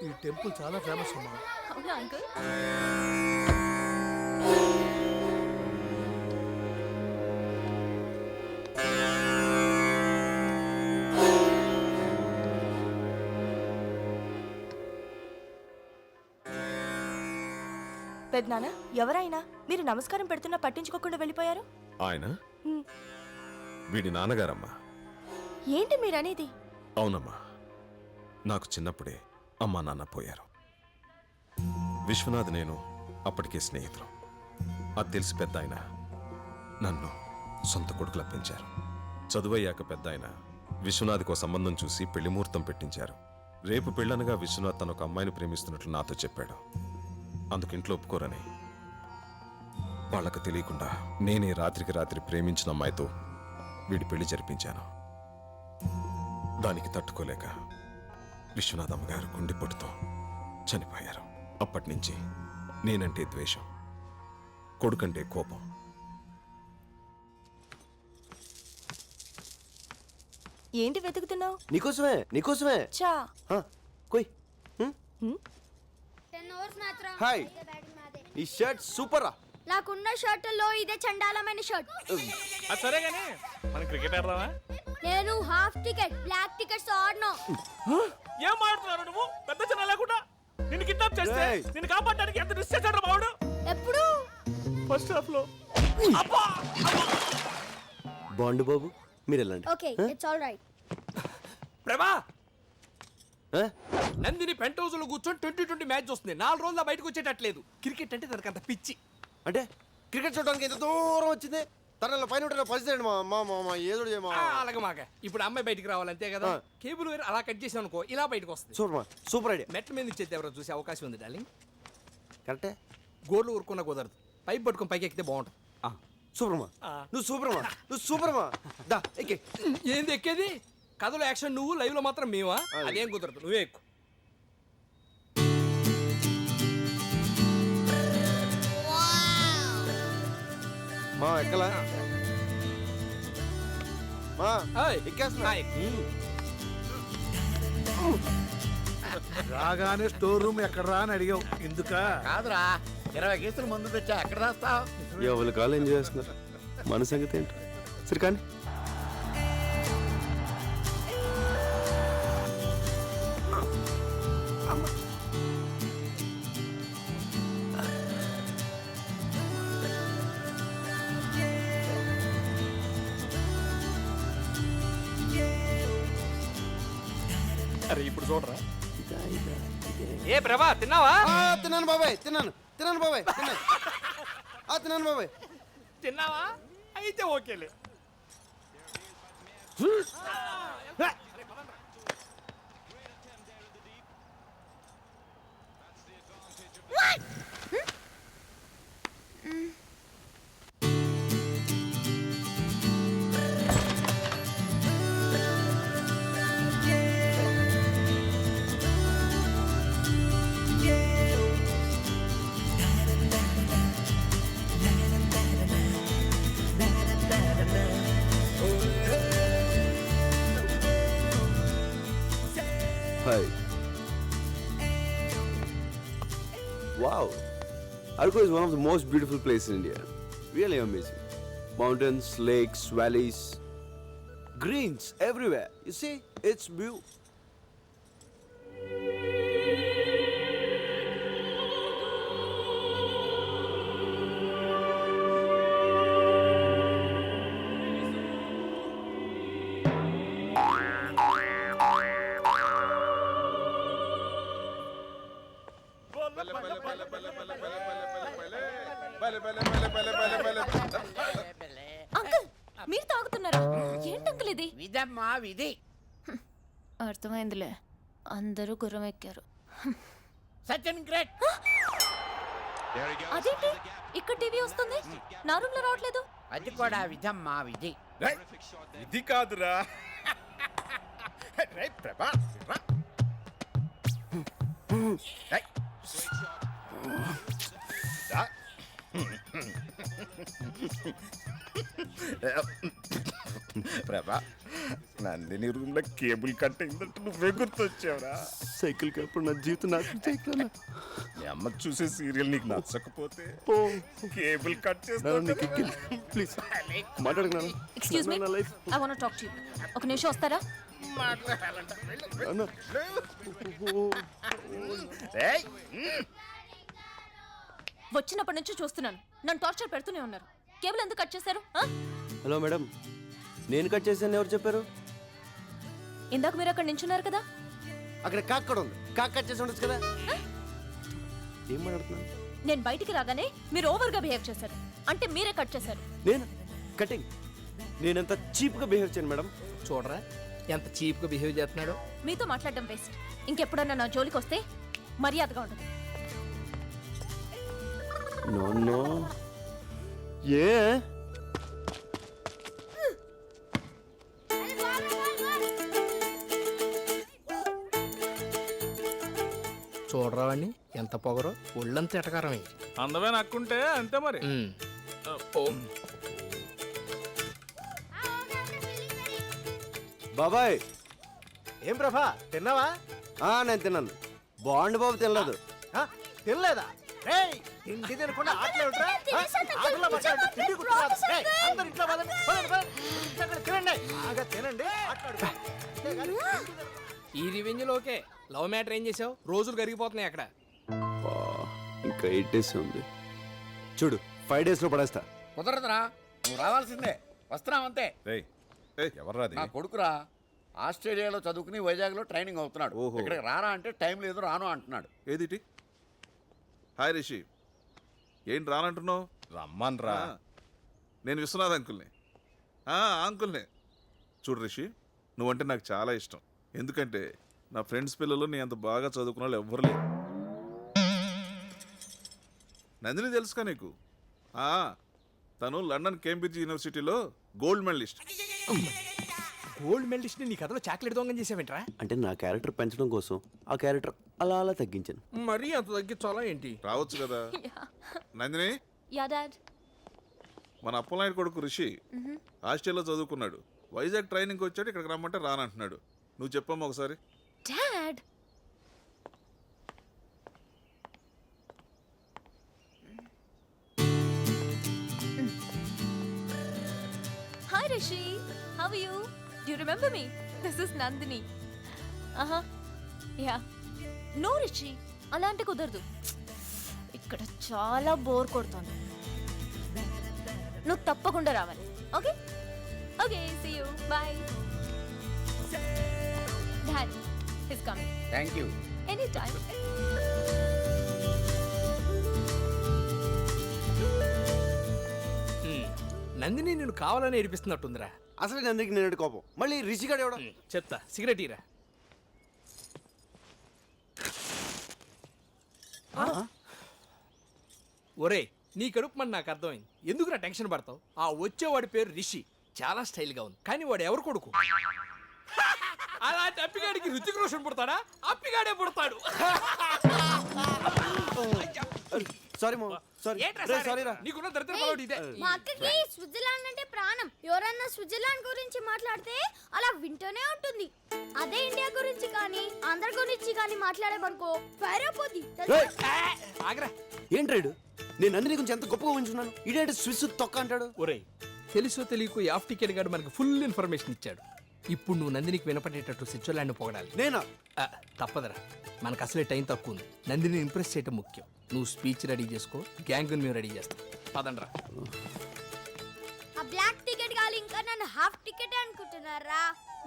ఈ టెంపుల్ చాలా ఫేమస్ అమ్మా. అవునా అంకుల్? పెద్దనాన్న, ఎవరైనా మీరు నమస్కారం పెడుతున్నా పట్టించుకోకుండా వెళ్ళిపోయారు. ఆయన హ్మ్. వీడి నాన్నగారమ్మా. ఏంటి మీరనేది? అవునమ్మా, నాకు చిన్నప్పుడే అమ్మా నాన్న పోయారు. విశ్వనాథ్ నేను అప్పటికే స్నేహితులు. అది తెలిసి పెద్ద ఆయన నన్ను సొంత కొడుకులా పెంచారు. చదువయ్యాక పెద్ద ఆయన విశ్వనాథ్కో సంబంధం చూసి పెళ్లి ముహూర్తం పెట్టించారు. రేపు పెళ్ళనగా విశ్వనాథ్ తన ఒక అమ్మాయిని ప్రేమిస్తున్నట్లు నాతో చెప్పాడు. అందుకు ఇంట్లో ఒప్పుకోరని వాళ్ళకు తెలియకుండా నేనే రాత్రికి రాత్రి ప్రేమించిన అమ్మాయితో వీడి పెళ్లి జరిపించాను. దానికి తట్టుకోలేక విశ్వనాథ్ అమ్మగారు గుండెపోటుతో చనిపోయారు. అప్పటి నుంచి నేనంటే ద్వేషం, కొడుకంటే కోపం. ఏంటి వెతుకుతున్నావు? నీకోసమే నీకోసమే. చా కొయ్. హాయ్, ఈ షర్ట్ సూపర్ రా. నాకున్న షర్టుల్లో ఇదే చండాలమైన షర్ట్. సరే గానీ మనం క్రికెట్ ఆడదామా? నేను హాఫ్ టికెట్ బ్లాక్ టికెట్స్ ఆడను. ఏం ఆడుతున్నావు నువ్వు? పెద్ద చిన్న లేకుండా నిన్ను కిడ్నాప్ చేస్తే రేయ్. నిన్ను కాపాడడానికి ఎంత రిస్క్ చేశాడు బావుడు. ఎప్పుడు? ఫస్ట్ హాఫ్ లో. బాండు బాబు, మీరు వెళ్ళండి. Okay, it's all right. ప్రభా, ఆ? నందిని పెంట్ హౌస్ లో కూర్చొని 2020 మ్యాచ్ వస్తుంది. 4 రోజుల బయటకు వచ్చేటట్లేదు. క్రికెట్ అంటే తనకు అంత పిచ్చి. అంటే క్రికెట్ చూడడానికి ఎంత దూరం వచ్చింది. తనలో పైన ఉంటే పరిస్థితి మా మా మా ఏదో చేయమా. అలాగే మాక ఇప్పుడు అమ్మాయి బయటికి రావాలి అంతే కదా. ఆ. కేబుల్ వేరు అలా కట్ చేసాం అనుకో, ఇలా బయటకు వస్తుంది. సూపర్ మా సూపర్ ఐడియా. మెట్ల మీద ఇచ్చేది ఎవరో చూసే అవకాశం ఉంది డార్లింగ్. కరెక్టే. గోర్లు ఊరుకున్నా కుదరదు. పైప్ పట్టుకొని పైకి ఎక్కితే బాగుంటుంది. సూపర్ మా, నువ్వు సూపర్ మా, నువ్వు సూపర్ మా. దా ఎక్కే. ఏంది ఎక్కేది? కథలో యాక్షన్ నువ్వు, లైవ్ లో మాత్రం మేమా? అదేం కుదరదు, నువ్వే ఎక్కు. మా ఎక్కలా మా ఏయ్, ఎక్కేస్తున్నా. ఎక్కు. రాగానే స్టోర్ రూమ్ ఎక్కడ రా అని అడిగావు. ఎందుకా? కాదురా 20 కేసులు ముందు తెచ్చా ఎక్కడ రాస్తావు? ఎవరి కాలు ఎంజాయ్ చేస్తున్నారు. మన సంగతి ఏంటి? సరే కానీ అరే ఇప్పుడు చూడరా. ఏ ప్రభా, తిన్నావా? తిన్నాను బాబాయ్, తిన్నాను తిన్నాను బాబాయ్, తిన్నాను. తిన్నాను బాబాయ్. తిన్నావా? అయితే ఓకేలే. Hi. Wow. Arco is one of the most beautiful places in India. Really amazing. Mountains, lakes, valleys, greens everywhere. You see, it's beautiful. Uncle, మీరు తాగుతున్నారా? ఏంటి అంకుల్ ఇది? విధమ్మా విధి. అర్థమైందిలే, అందరూ గుర్రం ఎక్కారు. సచిన్ గ్రేట్. అదేంటి ఇక్కడ టీవీ వస్తుంది, నా రూమ్ లో రావట్లేదు? అది కూడా విధమ్మా విధి. ఇది కాదురా. రైట్ ప్రభా. ప్రభా, నందిని రూమ్ లో కేబుల్ కట్ అయిందంటే నువ్వే గుర్తొచ్చావురా. సైకిల్ కప్పుడు నా జీవితం నాకు సైకిల్ మీ అమ్మ చూసే సీరియల్ నీకు నచ్చకపోతే కేబుల్ కట్ చేస్తా. ప్లీజ్ మాట్లాడుకున్నాను. Excuse me I want talk to you. ఒక నిమిషం వస్తారా? వచ్చినప్పటి నుంచి చూస్తున్నాను, నన్ను టార్చర్ పెడుతూనే ఉన్నారు. కేబుల్ ఎందుకు కట్ చేశారు? హలో మేడం, నేను కట్ చేశాను ఎవరు చెప్పారు? ఇందాక మీరు అక్కడ నించున్నారు కదా. అక్కడ కాక్ కూడా ఉంది, కాక్ కట్ చేసి ఉండొచ్చు కదా. ఏం మాట్లాడుతున్నాను? నేను బయటికి రాగానే మీరు ఓవర్ గా బిహేవ్ చేశారు, అంటే మీరే కట్ చేశారు. నేను కటింగ్? నేనంత చీప్ గా బిహేవ్ చేయను మేడం. చూడరా ఎంత చీప్ గా బిహేవ్ చేస్తున్నాడో. మీతో మాట్లాడడం వేస్ట్. ఇంకెప్పుడన్నా నా జోలికి వస్తే మర్యాదగా ఉండదు. No no. ఏ చూడరా వాడిని ఎంత పొగరో, ఒళ్ళంత ఎటకారమే. అందమే నక్కుంటే అంతే మరి. బాబాయ్, ఏం ప్రభా తిన్నావా? నేను తిన్నాను. బాండ్ బాబు తినలేదు. తినలేదా? రేయ్, తిండి తినకుండా ఆటలే ఉంటారా? ఆటలో పడ్డారంటే తిండి గుర్తురాదు. రేయ్, అందరూ ఇంట్లో పదండి, పదండి, పదండి. అక్కడ తినండి, బాగా తినండి, ఆటలాడుకోండి. అంతేగాని తిండి తిన- ఈ రివెంజ్ లోకే లవ్ మ్యాటర్ ఏం చేసావు? రోజులు కరిగిపోతున్నాయి అక్కడ. ఇంకా 8 days ఉంది. చూడు 5 days లో పడేస్తా. కుదరదురా, నువ్వు రావాల్సిందే. వస్తున్నావంతే. ఎవర్రాది? నా కొడుకురా, ఆస్ట్రేలియాలో చదువుకుని వైజాగ్లో ట్రైనింగ్ అవుతున్నాడు. ఓహో. ఇక్కడికి రారా అంటే టైం లేదు, రాను అంటున్నాడు. ఏదిటి? హాయ్ రిషి, ఏంటి రానంటున్నావు? రమ్మన్రా. నేను విశ్వనాథ్ అంకుల్ని. అంకుల్ని. చూడు రిషి, నువ్వంటే నాకు చాలా ఇష్టం. ఎందుకంటే నా ఫ్రెండ్స్ పిల్లలు నీ అంత బాగా చదువుకున్న వాళ్ళు ఎవ్వరు లేరు. నందిని తెలుసుగా నీకు? తను లండన్ కేంబ్రిడ్జ్ యూనివర్సిటీలో గోల్డ్ మెడలిస్ట్. గోల్డ్ మెడలిస్ట్ నీ కథలో చాక్లెట్ దొంగం చేసావేంట్రా? అంటే నా క్యారెక్టర్ పెంచడం కోసం ఆ క్యారెక్టర్ అలా అలా తగ్గించాను. మరీ అంత తగ్గించాలా ఏంటి? రావచ్చు కదా. Nandini, yeah dad. మన అప్పలనాయుడు కొడుకు రిషి ఆస్ట్రేలియాలో చదువుకున్నాడు. వైజాగ్ ట్రైనింగ్ వచ్చాడు, ఇక్కడికి రమ్మంటే రానంటున్నాడు. నువ్వు చెప్పమ్మా ఒకసారి. Dad, hi Rishi, how are you? Do you remember me? This is Nandini. Yeah. No Rishi, అలా అంటే కుదరదు. ఇక్కడ చాలా బోర్ కొడుతోంది. నువ్వు తప్పకుండా రావాలి. Okay okay, see you, bye. Dad is coming. Thank you. Any time. Nandini నేను కావాలని ఏడిపిస్తున్నట్టుందిరా. అసలు నందికి నేను కోపం, మళ్ళీ రిషిగాడు ఎవడో. చెప్తా, సిగరెట్ ఇరా. ఒరే, నీ కడుపు మన నాకు అర్థమైంది. ఎందుకురా టెన్షన్ పడతావు? ఆ వచ్చేవాడి పేరు రిషి, చాలా స్టైల్గా ఉంది. కానీ వాడు ఎవరు కొడుకు? అలాంటి అప్పిగాడికి రుచిక రోషన్ పుడతాడా? అప్పిగాడే పుడతాడు. సారీ మా, సారీ. సారీ రా. నీకున్న దరిద్ర పడవడు ఇదే. మా అక్కకి స్విట్జర్లాండ్ అంటే ప్రాణం. ఎవరన్నా స్విట్జర్లాండ్ గురించి మాట్లాడితే అలా వింటూనే ఉంటుంది. అదే ఇండియా గురించి కానీ ఆంధ్ర గురించి కానీ మాట్లాడేమనుకో ఫైర్ అయిపోద్ది. ఆగరా. ఏంట్రాడు, నేను నందిని గురించి ఎంత గొప్పగా ఉంచున్నాను. ఇదేంటి స్విస్ తొక్క అంటాడు. ఒరే, తెలుసో తెలియకు యాఫ్ టికెట్ గాడు మనకు ఫుల్ ఇన్ఫర్మేషన్ ఇచ్చాడు. ఇప్పుడు నువ్వు నందినికి వినపడేటట్టు స్విట్జర్లాండ్ పొగడాలి. నేనా? తప్పదరా, మనకు అసలే టైం తక్కువ ఉంది. నందిని ఇంప్రెస్ చేయడం ముఖ్యం. నువ్వు స్పీచ్ రెడీ చేసుకో, గ్యాంగ్ మేము రెడీ చేస్తాం. పదండ్రా. ఆ బ్లాక్ టికెట్ గాలి ఇంకా నన్ను హాఫ్ టికెట్ అనుకుంటున్నారా?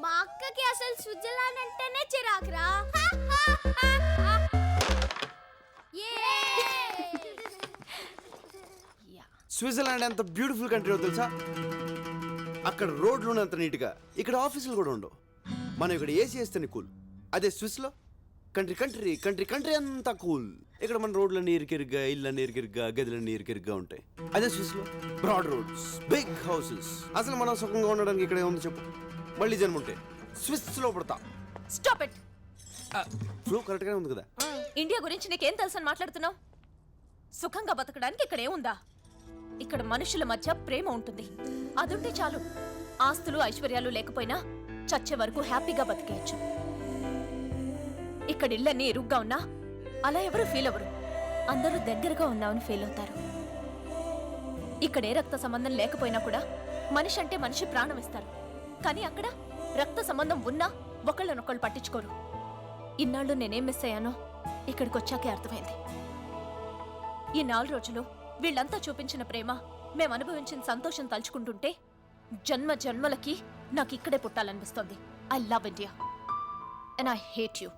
మా అక్కకి అసలు స్విట్జర్లాండ్ అంటేనే చిరాకురా. స్విట్జర్లాండ్ ఎంత బ్యూటిఫుల్ కంట్రీ తెలుసా? అక్కడ రోడ్లు అంత నీట్గా, ఇక్కడ ఆఫీసులు కూడా ఉండవు. మనం ఇక్కడ ఏసీ వేస్తేనే కూల్. అదే స్విస్లో కంట్రీ కంట్రీ కంట్రీ కంట్రీ అంతా కూల్. ఇక్కడ మన రోడ్లన్నీ ఇరికిరిగ్గా, ఇళ్ళన్నీ ఇరికిరిగ్గా, గదులన్నీ ఇరికిరిగ్గా ఉంటాయి. అదే స్విస్లో బ్రాడ్ రోడ్స్, బిగ్ హౌసెస్. అసలు మనం సుఖంగా ఉండడానికి ఇక్కడ ఏముంది చెప్పు? మళ్ళీ జన్మ ఉంటే స్విస్లో పడతా. Stop it. ఫ్లో కరెక్ట్గానే ఉంది కదా? ఇండియా గురించి నీకేం తెలుసని మాట్లాడుతున్నావు? సుఖంగా బతకడానికి ఇక్కడ ఏముందా? ఇక్కడ మనుషుల మధ్య ప్రేమ ఉంటుంది. అదుంటే చాలు. ఆస్తులు ఐశ్వర్యాలు లేకపోయినా చచ్చే వరకు హ్యాపీగా బతికేయచ్చు. ఇక్కడ ఇళ్ళన్నీ ఇరుగ్గా ఉన్నా అలా ఎవరు ఫీల్ అవ్వరు. అందరూ దగ్గరగా ఉన్నామని ఫీల్ అవుతారు. ఇక్కడ ఏ రక్త సంబంధం లేకపోయినా కూడా మనిషి అంటే మనిషి ప్రాణం ఇస్తారు. కానీ అక్కడ రక్త సంబంధం ఉన్నా ఒకళ్ళనొకళ్ళు పట్టించుకోరు. ఇన్నాళ్ళు నేనేం మిస్ అయ్యానో ఇక్కడికి వచ్చాకే అర్థమైంది. ఈ 4 రోజులు వీళ్ళంతా చూపించిన ప్రేమ, మేం అనుభవించిన సంతోషం తలుచుకుంటుంటే జన్మ జన్మలకి నాకు ఇక్కడే పుట్టాలనిపిస్తోంది. I love India and I hate you.